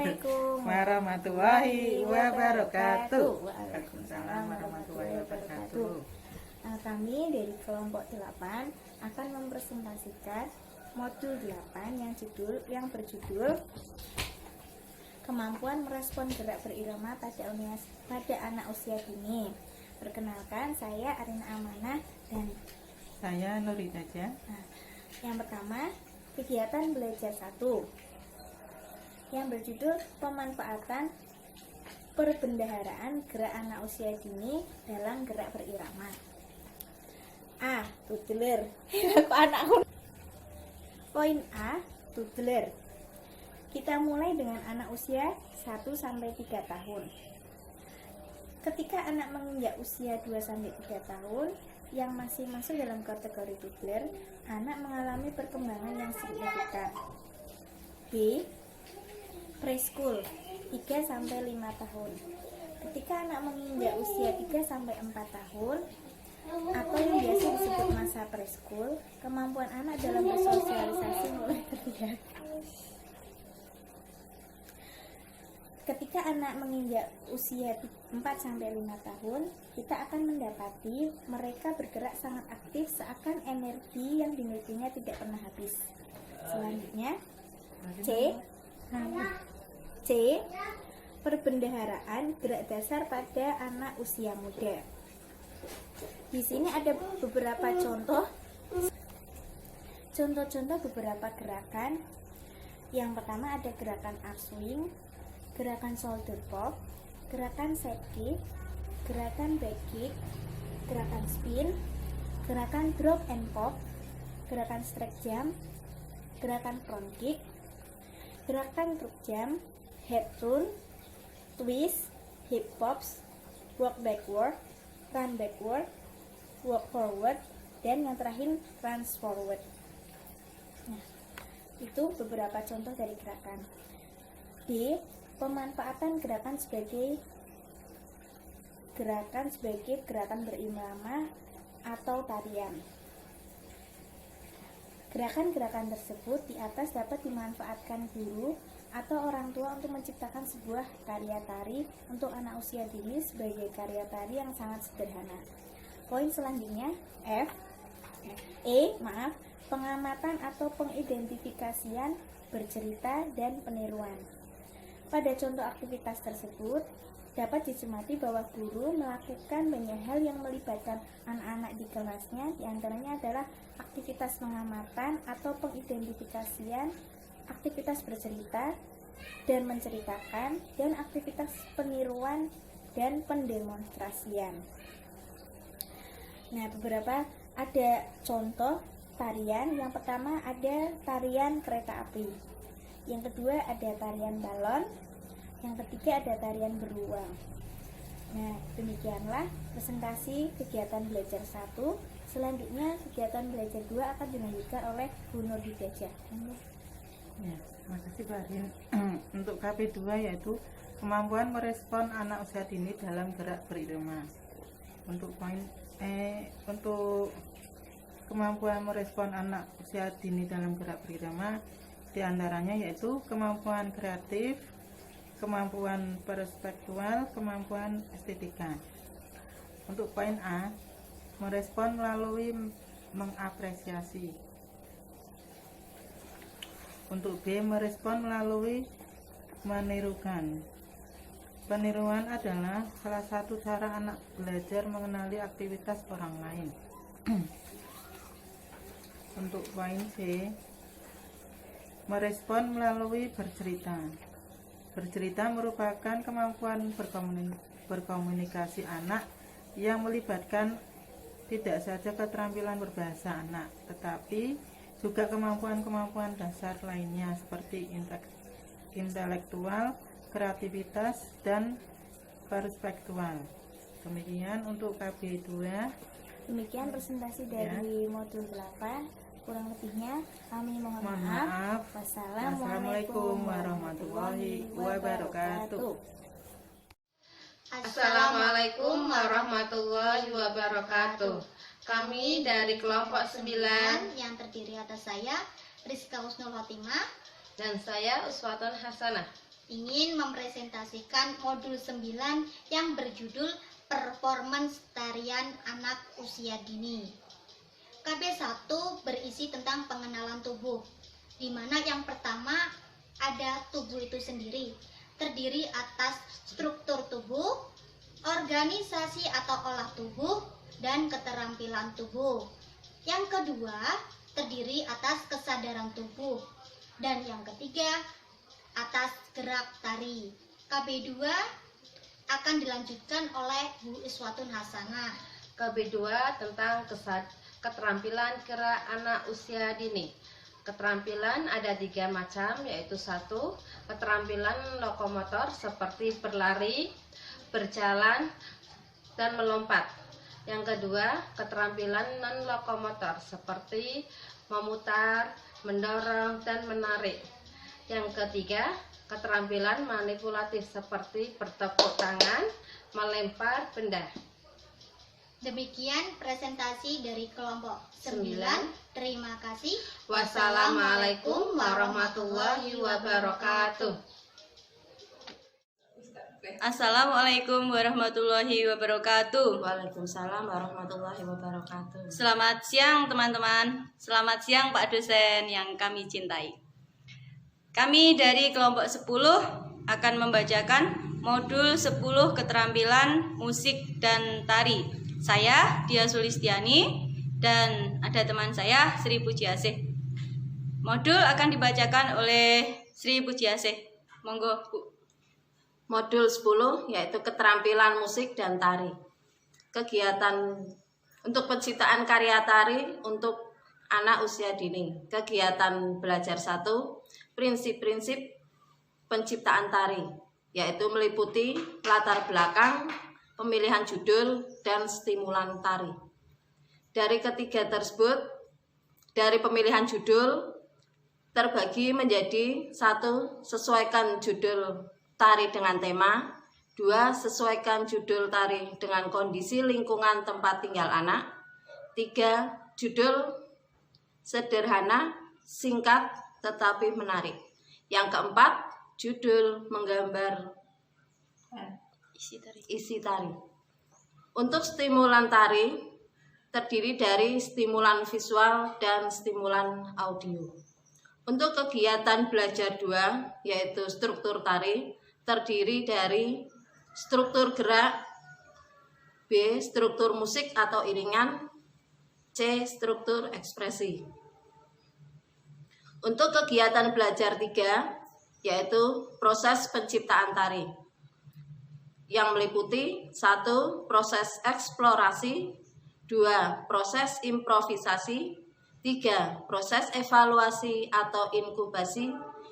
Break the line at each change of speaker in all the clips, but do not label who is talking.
Assalamualaikum
warahmatullahi wabarakatuh. Waalaikumsalam warahmatullahi wabarakatuh.
Kami dari kelompok 8 akan mempresentasikan modul 8 yang berjudul kemampuan merespon gerak berirama pada anak usia dini. Perkenalkan, saya Arina Amanah dan
saya Nuritaja.
Yang pertama, kegiatan belajar 1 yang berjudul pemanfaatan perbendaharaan gerak anak usia dini dalam gerak berirama. A. Toddler. Poin A. Toddler. Kita mulai dengan anak usia 1-3 tahun. Ketika anak menginjak usia 2-3 tahun yang masih masuk dalam kategori toddler, anak mengalami perkembangan yang signifikan. B. Preschool 3-5 tahun. Ketika anak menginjak usia 3-4 tahun atau yang biasa disebut masa preschool, kemampuan anak dalam bersosialisasi mulai terlihat. Ketika anak menginjak usia 4-5 tahun, kita akan mendapati mereka bergerak sangat aktif seakan energi yang dimilikinya tidak pernah habis. Selanjutnya, C. Perbendaharaan gerak dasar pada anak usia muda. Di sini ada beberapa contoh beberapa gerakan. Yang pertama ada gerakan upswing, gerakan shoulder pop, gerakan side kick, gerakan back kick, gerakan spin, gerakan drop and pop, gerakan strike jump, gerakan front kick, gerakan truk jump, head turn, twist, hip pops, walk backward, run backward, walk forward, dan yang terakhir runs forward. Nah, itu beberapa contoh dari gerakan. D. Pemanfaatan gerakan sebagai gerakan berirama atau tarian. Gerakan-gerakan tersebut di atas dapat dimanfaatkan guru atau orang tua untuk menciptakan sebuah karya tari untuk anak usia dini sebagai karya tari yang sangat sederhana. Poin selanjutnya pengamatan atau pengidentifikasian, bercerita, dan peniruan. Pada contoh aktivitas tersebut dapat dicermati bahwa guru melakukan banyak hal yang melibatkan anak-anak di kelasnya, diantaranya adalah aktivitas pengamatan atau pengidentifikasian, aktivitas bercerita dan menceritakan, dan aktivitas peniruan dan pendemonstrasian. Nah, beberapa ada contoh tarian. Yang pertama ada tarian kereta api, yang kedua ada tarian balon, yang ketiga ada tarian beruang. Nah, demikianlah presentasi kegiatan belajar 1. Selanjutnya kegiatan belajar 2 akan dilanjutkan oleh Bu Nuritaja.
Ya, terima kasih Pak Arin. Untuk KP2 yaitu kemampuan merespon anak usia dini dalam gerak berirama. Untuk kemampuan merespon anak usia dini dalam gerak berirama diantaranya yaitu kemampuan kreatif, kemampuan perspektual, kemampuan estetika. Untuk poin A, merespon melalui mengapresiasi. Untuk B, merespon melalui menirukan. Peniruan adalah salah satu cara anak belajar mengenali aktivitas orang lain. Untuk poin C, merespon melalui bercerita. Bercerita merupakan kemampuan berkomunikasi anak yang melibatkan tidak saja keterampilan berbahasa anak, tetapi juga kemampuan-kemampuan dasar lainnya seperti intelektual, kreativitas, dan perspektual. Demikian untuk KB2.
Demikian presentasi dari modul 8. Kurang lebihnya kami mohon maaf. Wassalamualaikum warahmatullahi wabarakatuh.
Assalamualaikum warahmatullahi wabarakatuh. Kami dari kelompok 9
yang terdiri atas saya, Rizka Husnul Fatimah,
dan saya Uswatun Hasanah.
ingin mempresentasikan modul 9 yang berjudul Performance Tarian Anak Usia Dini. KB1 berisi tentang pengenalan tubuh, di mana yang pertama ada tubuh itu sendiri, terdiri atas struktur tubuh, organisasi atau olah tubuh, dan keterampilan tubuh. Yang kedua, terdiri atas kesadaran tubuh. Dan yang ketiga, atas gerak tari. KB2 akan dilanjutkan oleh Bu Iswatun Hasanah.
KB2 tentang keterampilan gerak anak usia dini. Keterampilan ada 3 macam, yaitu 1. Keterampilan lokomotor seperti berlari, berjalan, dan melompat. Yang kedua, keterampilan non-lokomotor seperti memutar, mendorong, dan menarik. Yang ketiga, keterampilan manipulatif seperti bertepuk tangan, melempar benda.
Demikian presentasi dari kelompok 9. Terima kasih.
Wassalamualaikum warahmatullahi wabarakatuh.
Assalamualaikum warahmatullahi wabarakatuh.
Waalaikumsalam warahmatullahi wabarakatuh.
Selamat siang teman-teman. Selamat siang Pak dosen yang kami cintai. Kami dari kelompok 10 akan membacakan modul 10 keterampilan musik dan tari. Saya Dia Sulistiani dan ada teman saya Sri Pujiasih. Modul akan dibacakan oleh Sri Pujiasih. Monggo Bu.
Modul 10 yaitu keterampilan musik dan tari. Kegiatan untuk penciptaan karya tari untuk anak usia dini. Kegiatan belajar 1, prinsip-prinsip penciptaan tari, yaitu meliputi latar belakang, pemilihan judul, dan stimulan tari. Dari ketiga tersebut, dari pemilihan judul terbagi menjadi 1. Sesuaikan judul tari dengan tema. 2. Sesuaikan judul tari dengan kondisi lingkungan tempat tinggal anak. 3. Judul sederhana, singkat, tetapi menarik. Yang keempat, judul menggambar isi tari. Untuk stimulan tari terdiri dari stimulan visual dan stimulan audio. Untuk kegiatan belajar 2 yaitu struktur tari terdiri dari struktur gerak, B. Struktur musik atau iringan, C. Struktur ekspresi. Untuk kegiatan belajar 3 yaitu proses penciptaan tari yang meliputi 1. Proses eksplorasi, 2. Proses improvisasi, 3. Proses evaluasi atau inkubasi,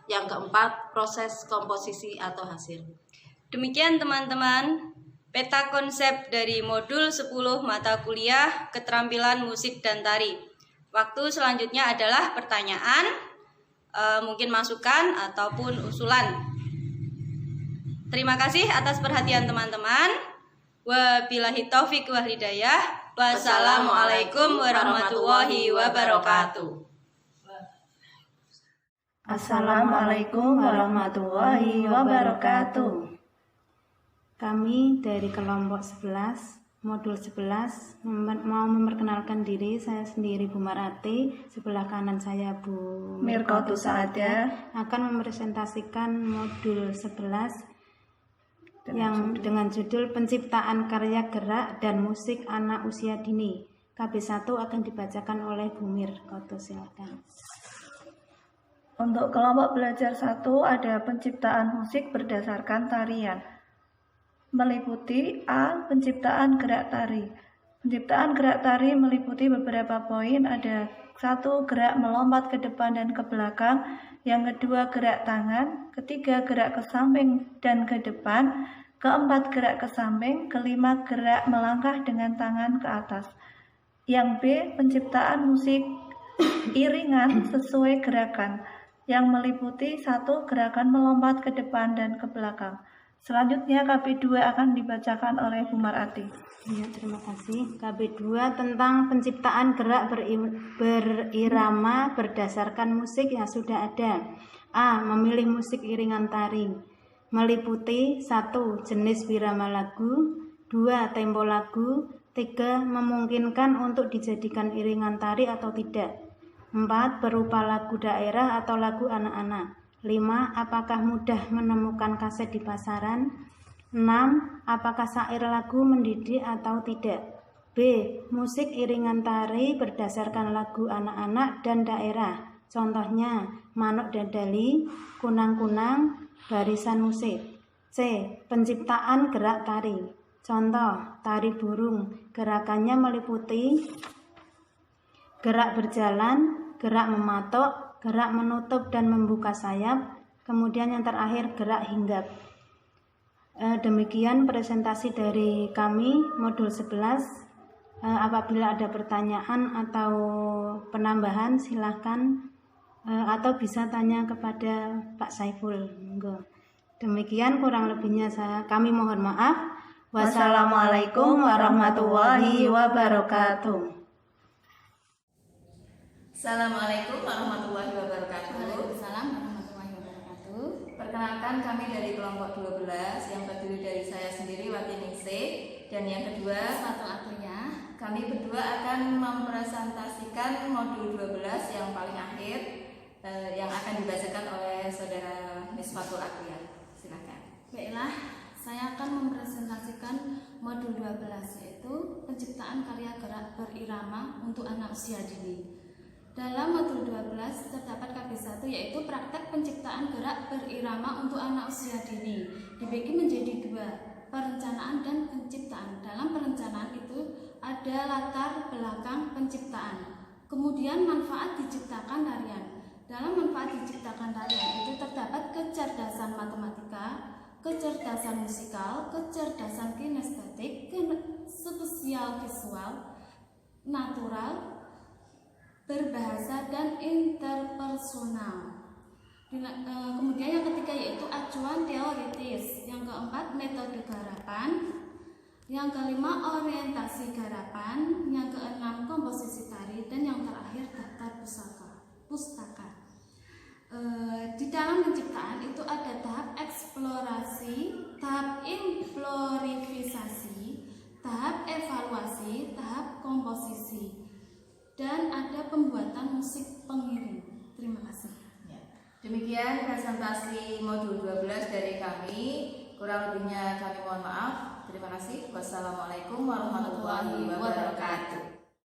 yang keempat, proses komposisi atau hasil.
Demikian teman-teman, peta konsep dari modul 10 mata kuliah keterampilan musik dan tari. Waktu selanjutnya adalah pertanyaan, mungkin masukan ataupun usulan. Terima kasih atas perhatian teman-teman. Wabillahi taufik wal hidayah. Wassalamualaikum warahmatullahi wabarakatuh.
Assalamualaikum warahmatullahi wabarakatuh. Kami dari kelompok 11, modul 11 mau memperkenalkan diri. Saya sendiri Bu Marati, sebelah kanan saya Bu Mirkotus Saada akan mempresentasikan modul 11 yang dengan judul penciptaan karya gerak dan musik anak usia dini. KB1 akan dibacakan oleh Bu Mirkotus, silakan.
Untuk kelompok belajar 1 ada penciptaan musik berdasarkan tarian. Meliputi A. Penciptaan gerak tari. Penciptaan gerak tari meliputi beberapa poin, ada 1. Gerak melompat ke depan dan ke belakang. Yang kedua, gerak tangan. Ketiga, gerak ke samping dan ke depan. Keempat, gerak ke samping. Kelima, gerak melangkah dengan tangan ke atas. Yang B. Penciptaan musik iringan sesuai gerakan, yang meliputi 1. Gerakan melompat ke depan dan ke belakang. Selanjutnya KB2 akan dibacakan oleh Bu Marati.
Ya, terima kasih. KB2 tentang penciptaan gerak berirama berdasarkan musik yang sudah ada. A. Memilih musik iringan tari. meliputi 1. Jenis birama lagu, 2. Tempo lagu, 3. Memungkinkan untuk dijadikan iringan tari atau tidak, 4. Berupa lagu daerah atau lagu anak-anak, 5. Apakah mudah menemukan kaset di pasaran, 6. Apakah syair lagu mendidik atau tidak, B. Musik iringan tari berdasarkan lagu anak-anak dan daerah, contohnya Manuk Dadali, Kunang-kunang, Barisan musik. C. Penciptaan gerak tari, contoh tari burung, gerakannya meliputi gerak berjalan, gerak mematok, gerak menutup dan membuka sayap, kemudian yang terakhir gerak hinggap. Demikian presentasi dari kami modul 11. Apabila ada pertanyaan atau penambahan silahkan atau bisa tanya kepada Pak Saiful. Demikian kurang lebihnya kami mohon maaf. Wassalamualaikum warahmatullahi wabarakatuh.
Assalamualaikum warahmatullahi wabarakatuh.
Waalaikumsalam warahmatullahi wabarakatuh.
Perkenalkan, kami dari kelompok 12 yang terdiri dari saya sendiri Wati Ningsih dan yang kedua
Fatul Atuya.
kami berdua akan mempresentasikan modul 12 yang paling akhir yang akan dibacakan oleh saudara Miss Fatul Atuya. Silakan.
Baiklah, saya akan mempresentasikan modul 12 yaitu penciptaan karya gerak berirama untuk anak usia dini. Dalam modul 12 terdapat KB1 yaitu praktek penciptaan gerak berirama untuk anak usia dini. Dibagi menjadi 2, perencanaan dan penciptaan. Dalam perencanaan itu ada latar belakang penciptaan. Kemudian manfaat diciptakan tarian. Dalam manfaat diciptakan tarian itu terdapat kecerdasan matematika, kecerdasan musikal, kecerdasan kinestetik, spesial visual, natural, berbahasa dan interpersonal. Kemudian yang ketiga yaitu acuan teoritis, yang keempat metode garapan, yang kelima orientasi garapan, yang keenam komposisi tari, dan yang terakhir daftar pustaka. Di dalam penciptaan itu ada tahap eksplorasi, tahap improvisasi, tahap evaluasi, tahap komposisi, dan ada pembuatan musik pengiring. Terima kasih.
Demikian presentasi modul 12 dari kami. Kurang lebihnya kami mohon maaf. Terima kasih. Wassalamualaikum warahmatullahi wabarakatuh.